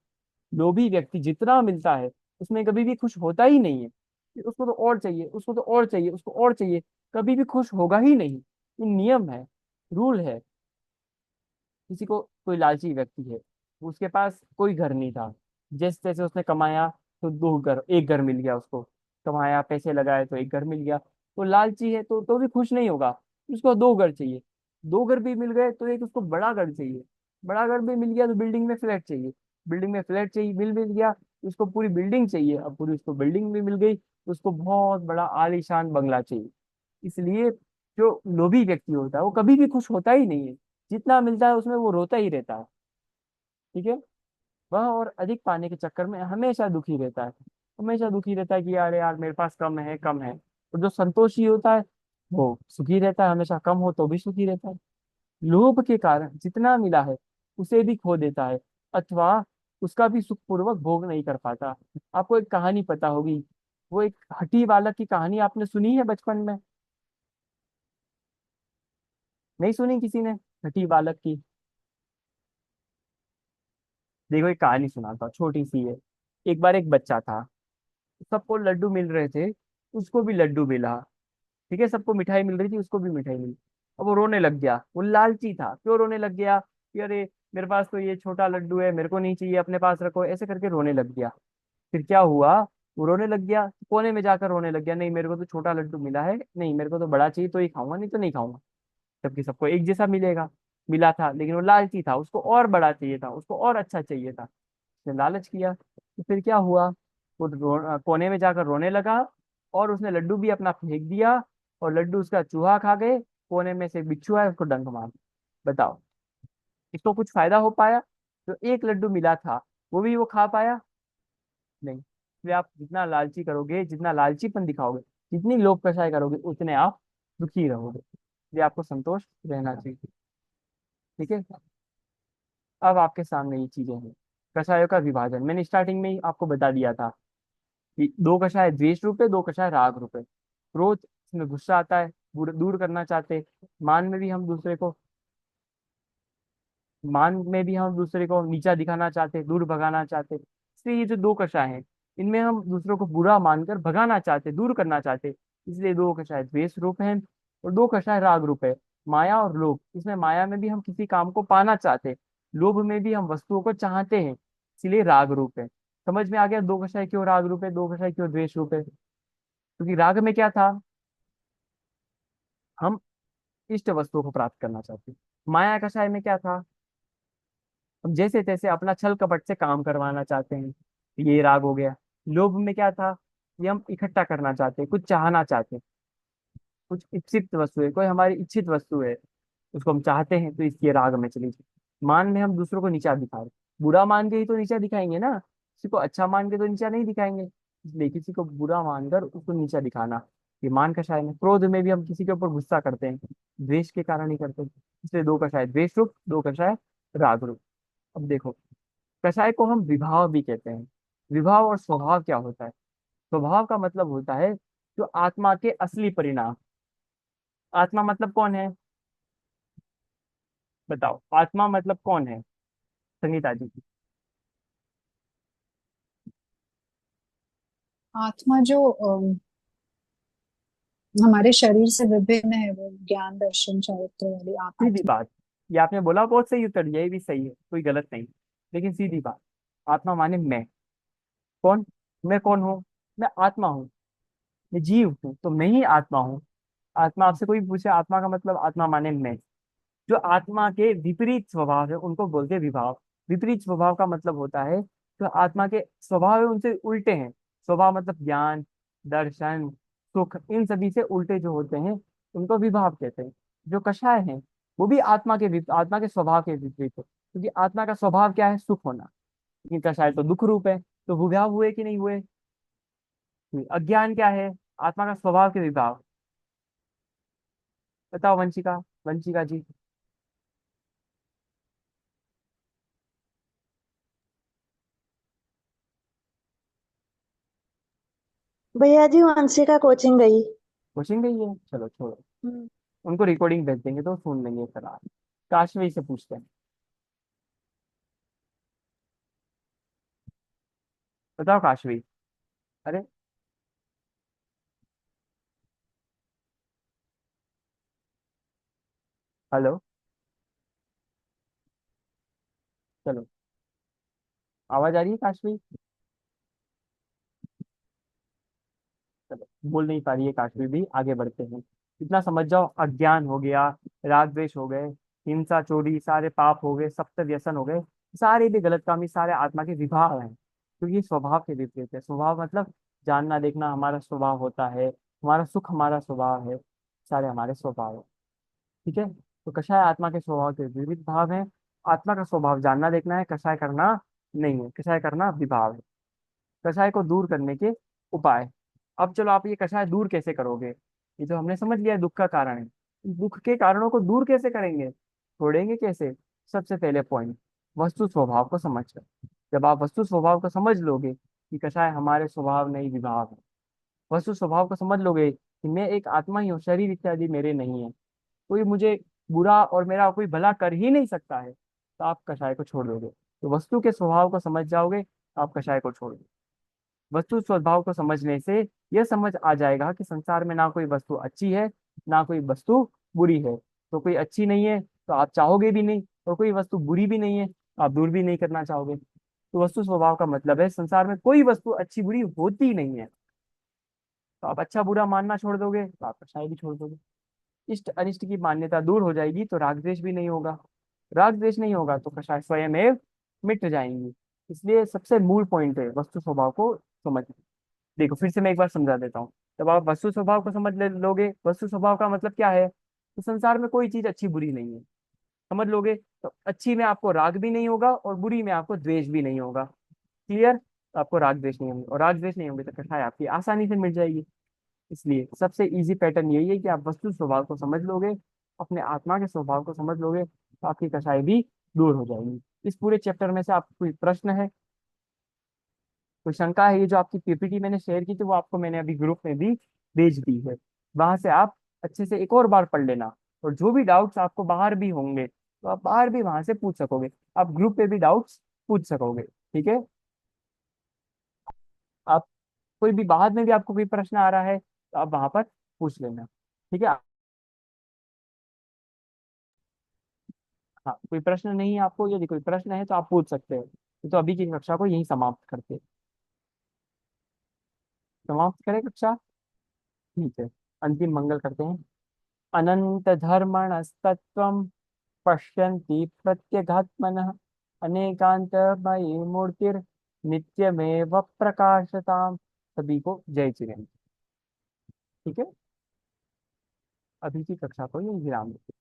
लोभी व्यक्ति जितना मिलता है उसमें कभी भी खुश होता ही नहीं है, कि उसको तो और चाहिए, उसको तो और चाहिए, उसको और चाहिए, कभी भी खुश होगा ही नहीं। ये नियम है, रूल है। किसी को, कोई लालची व्यक्ति है, उसके पास कोई घर नहीं था, जैसे तैसे उसने कमाया तो दो घर, एक घर मिल गया उसको। कमाया, पैसे लगाए तो एक घर मिल गया। तो लालची है तो भी खुश नहीं होगा, उसको दो घर चाहिए। दो घर भी मिल गए तो एक उसको बड़ा घर चाहिए। बड़ा घर भी मिल गया तो बिल्डिंग में फ्लैट चाहिए। बिल्डिंग में फ्लैट चाहिए, मिल गया तो उसको पूरी बिल्डिंग चाहिए। अब पूरी उसको बिल्डिंग भी मिल गई तो उसको बहुत बड़ा आलीशान बंगला चाहिए। इसलिए जो लोभी व्यक्ति होता है वो कभी भी खुश होता ही नहीं है, जितना मिलता है उसमें वो रोता ही रहता है। ठीक है, वह और अधिक पाने के चक्कर में हमेशा दुखी रहता है। हमेशा दुखी रहता है कि यार यार मेरे पास कम है, कम है। और जो संतोषी होता है वो सुखी रहता है, हमेशा कम हो तो भी सुखी रहता है। लोभ के कारण जितना मिला है उसे भी खो देता है, अथवा उसका भी सुखपूर्वक भोग नहीं कर पाता। आपको एक कहानी पता होगी, वो एक हठी बालक की कहानी आपने सुनी है बचपन में? नहीं सुनी किसी ने, हठी बालक की? देखो एक कहानी सुनाता हूँ, छोटी सी है। एक बार एक बच्चा था, सबको लड्डू मिल रहे थे, उसको भी लड्डू मिला। ठीक है, सबको मिठाई मिल रही थी, उसको भी मिठाई मिली। अब वो रोने लग गया, वो लालची था। क्यों रोने लग गया कि अरे मेरे पास तो ये छोटा लड्डू है, मेरे को नहीं चाहिए, अपने पास रखो, ऐसे करके रोने लग गया। फिर क्या हुआ, वो रोने लग गया, कोने में जाकर रोने लग गया, नहीं मेरे को तो छोटा लड्डू मिला है, नहीं मेरे को तो बड़ा चाहिए तो ही खाऊंगा, नहीं तो नहीं खाऊंगा। जबकि सबको एक जैसा मिलेगा, मिला था, लेकिन वो लालची था, उसको और बड़ा चाहिए था, उसको और अच्छा चाहिए था। उसने लालच किया, तो फिर क्या हुआ, वो कोने में जाकर रोने लगा, और उसने लड्डू भी अपना फेंक दिया, और लड्डू उसका चूहा खा गए। कोने में से एक बिच्छू आया, उसको डंक मार। बताओ, इसको कुछ फायदा हो पाया? जो एक लड्डू मिला था वो भी वो खा पाया? नहीं। इसलिए आप जितना लालची करोगे, जितना लालचीपन दिखाओगे, जितनी लोभ कषाय करोगे, उतने आप दुखी रहोगे। इसलिए आपको संतोष रहना चाहिए। ठीक है, अब आपके सामने ये चीजें हैं। कषायों का विभाजन मैंने स्टार्टिंग में ही आपको बता दिया था कि दो कषाय द्वेष रूप है, दो कषाय राग रूप है। क्रोध, इसमें गुस्सा आता है, दूर करना चाहते। मान में भी हम दूसरे को मान में भी हम दूसरे को नीचा दिखाना चाहते, दूर भगाना चाहते। इसलिए ये जो दो कषाय हैं, इनमें हम दूसरों को बुरा मानकर भगाना चाहते, दूर करना चाहते। इसलिए दो कषाय द्वेष रूप हैं, और दो कषाय राग रूप है। माया और लोभ, इसमें माया में भी हम किसी काम को पाना चाहते, लोभ में भी हम वस्तुओं को चाहते हैं, इसलिए राग रूप है। समझ में आ गया दो कषाय क्यों राग रूप है, दो कषाय क्यों द्वेष रूप है? क्योंकि राग में क्या था, हम इष्ट वस्तुओं को प्राप्त करना चाहते। माया कषाय में क्या था, हम जैसे तैसे अपना छल कपट से काम करवाना चाहते हैं, ये राग हो गया। लोभ में क्या था, ये हम इकट्ठा करना चाहते हैं, कुछ चाहना चाहते हैं, कुछ इच्छित वस्तु है, कोई हमारी इच्छित वस्तु है, उसको हम चाहते हैं, तो इसके राग में चली जाए। मान में हम दूसरों को नीचा दिखा रहे, बुरा मान के ही तो नीचा दिखाएंगे ना, किसी को अच्छा मान के तो नीचा नहीं दिखाएंगे। इसलिए किसी को बुरा मानकर उसको नीचा दिखाना, ये मान का शायद है। क्रोध में भी हम किसी के ऊपर गुस्सा करते हैं, द्वेष के कारण ही करते हैं। इसलिए दो का शायद द्वेष रूप, दो का शायद राग रूप। अब देखो, कषाय को हम विभाव भी कहते हैं। विभाव और स्वभाव क्या होता है? स्वभाव का मतलब होता है जो आत्मा के असली परिणाम। आत्मा मतलब कौन है? बताओ, आत्मा मतलब कौन है, संगीता जी? आत्मा जो हमारे शरीर से विभिन्न है, वो ज्ञान दर्शन चरित्र वाली सीधी आत्मा। बात, ये आपने बोला बहुत सही उत्तर दिया, ये भी सही है, कोई गलत नहीं। लेकिन सीधी बात, आत्मा माने मैं। कौन? मैं कौन हूँ? मैं आत्मा हूँ, मैं जीव हूँ, तो मैं ही आत्मा हूँ। आत्मा, आपसे कोई पूछे आत्मा का मतलब, आत्मा माने मैं। जो आत्मा के विपरीत स्वभाव है उनको बोलते हैं विभाव। विपरीत स्वभाव का मतलब होता है जो आत्मा के स्वभाव है उनसे उल्टे हैं। स्वभाव मतलब ज्ञान, दर्शन, सुख, इन सभी से उल्टे जो होते हैं उनको विभाव कहते हैं। जो कषाय हैं वो भी आत्मा के स्वभाव के विपरीत है, क्योंकि आत्मा का स्वभाव क्या है? सुख होना। लेकिन कषाय तो दुख रूप है, तो विभाव हुए कि नहीं हुए? अज्ञान क्या है? आत्मा का स्वभाव के विभाव। बताओ वंशिका, वंशिका जी। भैया जी वंशिका कोचिंग गई। कोचिंग गई है, चलो छोड़ो, हम्म। उनको रिकॉर्डिंग भेज देंगे तो सुन लेंगे फिर आप। काशवी से पूछते हैं। बताओ काशवी। अरे, हेलो, चलो, आवाज आ रही है काशवी? चलो, बोल नहीं पा रही है काशवी भी, आगे बढ़ते हैं। इतना समझ जाओ, अज्ञान हो गया, राग द्वेष हो गए, हिंसा चोरी, सारे पाप हो गए, सप्त व्यसन हो गए, सारे भी गलत काम, ये सारे आत्मा के विभाग हैं, क्योंकि स्वभाव के विपरीत है। स्वभाव मतलब जानना देखना हमारा स्वभाव होता है, हमारा सुख हमारा स्वभाव है, सारे हमारे स्वभाव है। ठीक है, तो कषाय आत्मा के स्वभाव के विविध भाव हैं। आत्मा का स्वभाव जानना देखना है, कषाय करना नहीं है। कषाय करना विभाव है। कषाय को दूर करने के उपाय। अब चलो, आप ये कषाय दूर कैसे करोगे? ये तो हमने समझ लिया दुख का कारण है, दुख के कारणों को दूर कैसे करेंगे, छोड़ेंगे कैसे? सबसे पहले पॉइंट, वस्तु स्वभाव को समझकर। जब आप वस्तु स्वभाव को समझ लोगे कि कषाय हमारे स्वभाव नहीं विभाव है, वस्तु स्वभाव को समझ लोगे कि मैं एक आत्मा ही हूँ, शरीर इत्यादि मेरे नहीं है, कोई मुझे बुरा और मेरा कोई भला कर ही नहीं सकता है, तो आप कषाय को छोड़ दोगे। तो वस्तु के स्वभाव को समझ जाओगे तो आप कषाय को छोड़ दोगे। वस्तु स्वभाव को समझने से यह समझ आ जाएगा कि संसार में ना कोई वस्तु अच्छी है, ना कोई वस्तु बुरी है। तो कोई अच्छी नहीं है तो आप चाहोगे भी नहीं, और कोई वस्तु बुरी भी नहीं है तो आप दूर भी नहीं करना चाहोगे। तो वस्तु स्वभाव का मतलब है संसार में कोई वस्तु अच्छी बुरी होती नहीं है, तो आप अच्छा बुरा मानना छोड़ दोगे तो आप कषाय भी छोड़ दोगे। इष्ट अनिष्ट की मान्यता दूर हो जाएगी तो राग द्वेष भी नहीं होगा। राग द्वेष नहीं होगा तो कषाय स्वयं एव मिट जाएंगी। इसलिए सबसे मूल पॉइंट है वस्तु स्वभाव को समझना। देखो, फिर से मैं एक बार समझा देता हूँ। जब आप वस्तु स्वभाव को समझ लोगे, वस्तु स्वभाव का मतलब क्या है? तो संसार में कोई चीज अच्छी बुरी नहीं है, समझ लोगे तो अच्छी में आपको राग भी नहीं होगा और बुरी में आपको द्वेष भी नहीं होगा। क्लियर? तो आपको राग द्वेष नहीं होंगे, और राग द्वेष नहीं होंगे तो कषाय आपकी आसानी से मिट जाएगी। इसलिए सबसे इजी पैटर्न यही है कि आप वस्तु स्वभाव को समझ लोगे, अपने आत्मा के स्वभाव को समझ लोगे, तो आपकी कषाय भी दूर हो जाएगी। इस पूरे चैप्टर में से आपको कोई प्रश्न है, कोई शंका है? ये जो आपकी पीपीटी मैंने शेयर की थी वो आपको मैंने अभी ग्रुप में भी भेज दी है, वहां से आप अच्छे से एक और बार पढ़ लेना। और जो भी डाउट्स आपको बाहर भी होंगे तो आप बाहर भी वहां से पूछ सकोगे, आप ग्रुप पे भी डाउट्स पूछ सकोगे। ठीक है, आप कोई भी बाद में भी आपको कोई प्रश्न आ रहा है तो आप वहां पर पूछ लेना। ठीक है। हाँ, कोई प्रश्न नहीं है आपको, यदि कोई प्रश्न है तो आप पूछ सकते हो। तो अभी की कक्षा को यही समाप्त करते हैं। समाप्त करें कक्षा? ठीक है, अंतिम मंगल करते हैं। अनंत धर्मणस्तत्त्वं पश्यन्ति प्रत्यगात्मनः अनेकांतमयी मूर्तिर् नित्यमेव प्रकाशताम्। सभी को जय चिरंजीव। ठीक है, अभी की कक्षा को यही विराम देते हैं।